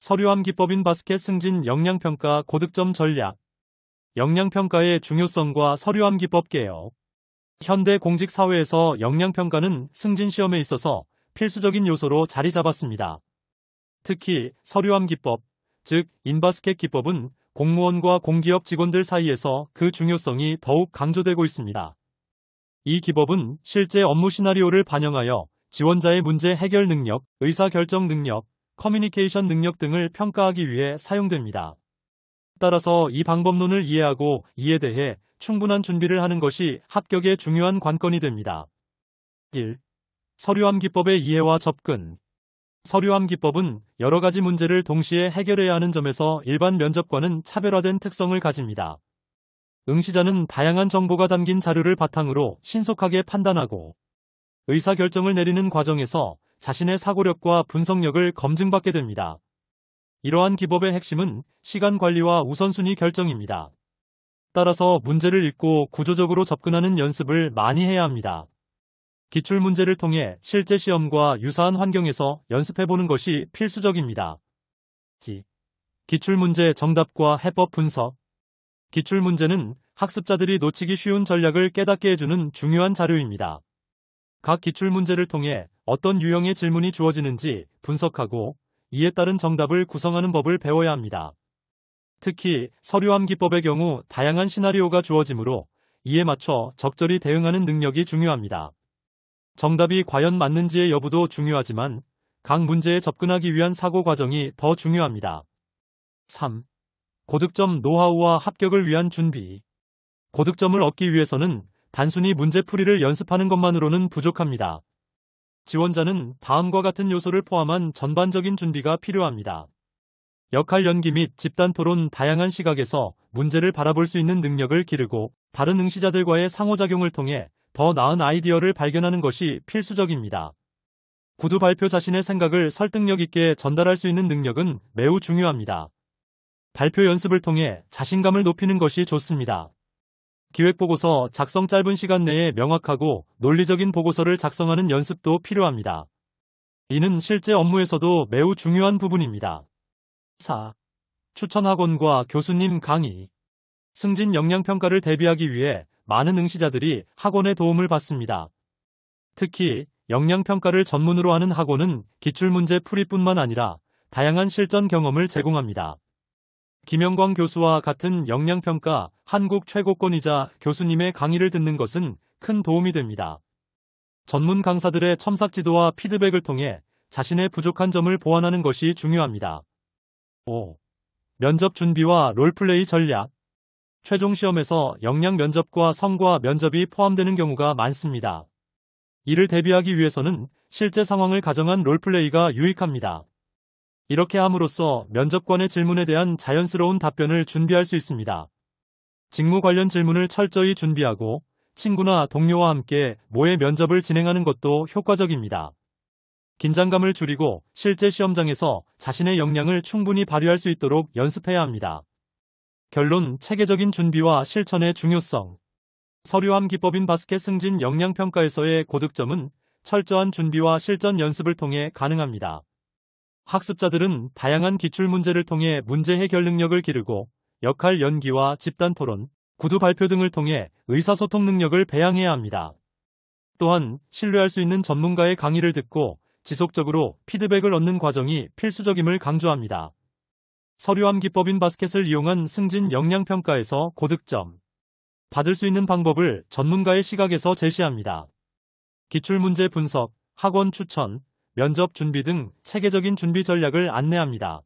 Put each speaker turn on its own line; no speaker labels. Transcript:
서류함 기법인 바스켓 승진 역량평가 고득점 전략. 역량평가의 중요성과 서류함 기법 개요. 현대 공직사회에서 역량평가는 승진시험에 있어서 필수적인 요소로 자리 잡았습니다. 특히 서류함 기법, 즉 인바스켓 기법은 공무원과 공기업 직원들 사이에서 그 중요성이 더욱 강조되고 있습니다. 이 기법은 실제 업무 시나리오를 반영하여 지원자의 문제 해결 능력, 의사결정 능력, 커뮤니케이션 능력 등을 평가하기 위해 사용됩니다. 따라서 이 방법론을 이해하고 이에 대해 충분한 준비를 하는 것이 합격의 중요한 관건이 됩니다. 1. 서류함 기법의 이해와 접근. 서류함 기법은 여러 가지 문제를 동시에 해결해야 하는 점에서 일반 면접과는 차별화된 특성을 가집니다. 응시자는 다양한 정보가 담긴 자료를 바탕으로 신속하게 판단하고 의사결정을 내리는 과정에서 자신의 사고력과 분석력을 검증받게 됩니다. 이러한 기법의 핵심은 시간 관리와 우선순위 결정입니다. 따라서 문제를 읽고 구조적으로 접근하는 연습을 많이 해야 합니다. 기출문제를 통해 실제 시험과 유사한 환경에서 연습해보는 것이 필수적입니다. 기출문제 정답과 해법 분석. 기출문제는 학습자들이 놓치기 쉬운 전략을 깨닫게 해주는 중요한 자료입니다. 각 기출문제를 통해 어떤 유형의 질문이 주어지는지 분석하고 이에 따른 정답을 구성하는 법을 배워야 합니다. 특히 서류함 기법의 경우 다양한 시나리오가 주어지므로 이에 맞춰 적절히 대응하는 능력이 중요합니다. 정답이 과연 맞는지의 여부도 중요하지만 각 문제에 접근하기 위한 사고 과정이 더 중요합니다. 3. 고득점 노하우와 합격을 위한 준비. 고득점을 얻기 위해서는 단순히 문제풀이를 연습하는 것만으로는 부족합니다. 지원자는 다음과 같은 요소를 포함한 전반적인 준비가 필요합니다. 역할 연기 및 집단 토론, 다양한 시각에서 문제를 바라볼 수 있는 능력을 기르고 다른 응시자들과의 상호작용을 통해 더 나은 아이디어를 발견하는 것이 필수적입니다. 구두 발표, 자신의 생각을 설득력 있게 전달할 수 있는 능력은 매우 중요합니다. 발표 연습을 통해 자신감을 높이는 것이 좋습니다. 기획보고서 작성, 짧은 시간 내에 명확하고 논리적인 보고서를 작성하는 연습도 필요합니다. 이는 실제 업무에서도 매우 중요한 부분입니다. 4. 추천 학원과 교수님 강의. 승진 역량평가를 대비하기 위해 많은 응시자들이 학원의 도움을 받습니다. 특히 역량평가를 전문으로 하는 학원은 기출문제 풀이뿐만 아니라 다양한 실전 경험을 제공합니다. 김영광 교수와 같은 역량평가 한국 최고권이자 교수님의 강의를 듣는 것은 큰 도움이 됩니다. 전문 강사들의 첨삭 지도와 피드백을 통해 자신의 부족한 점을 보완하는 것이 중요합니다. 5. 면접 준비와 롤플레이 전략. 최종 시험에서 역량 면접과 성과 면접이 포함되는 경우가 많습니다. 이를 대비하기 위해서는 실제 상황을 가정한 롤플레이가 유익합니다. 이렇게 함으로써 면접관의 질문에 대한 자연스러운 답변을 준비할 수 있습니다. 직무 관련 질문을 철저히 준비하고 친구나 동료와 함께 모의 면접을 진행하는 것도 효과적입니다. 긴장감을 줄이고 실제 시험장에서 자신의 역량을 충분히 발휘할 수 있도록 연습해야 합니다. 결론, 체계적인 준비와 실천의 중요성. 서류함 기법인 바스켓 승진 역량평가에서의 고득점은 철저한 준비와 실전 연습을 통해 가능합니다. 학습자들은 다양한 기출문제를 통해 문제 해결 능력을 기르고 역할 연기와 집단 토론, 구두 발표 등을 통해 의사소통 능력을 배양해야 합니다. 또한 신뢰할 수 있는 전문가의 강의를 듣고 지속적으로 피드백을 얻는 과정이 필수적임을 강조합니다. 서류함 기법인 바스켓을 이용한 승진 역량평가에서 고득점 받을 수 있는 방법을 전문가의 시각에서 제시합니다. 기출문제 분석, 학원 추천, 면접 준비 등 체계적인 준비 전략을 안내합니다.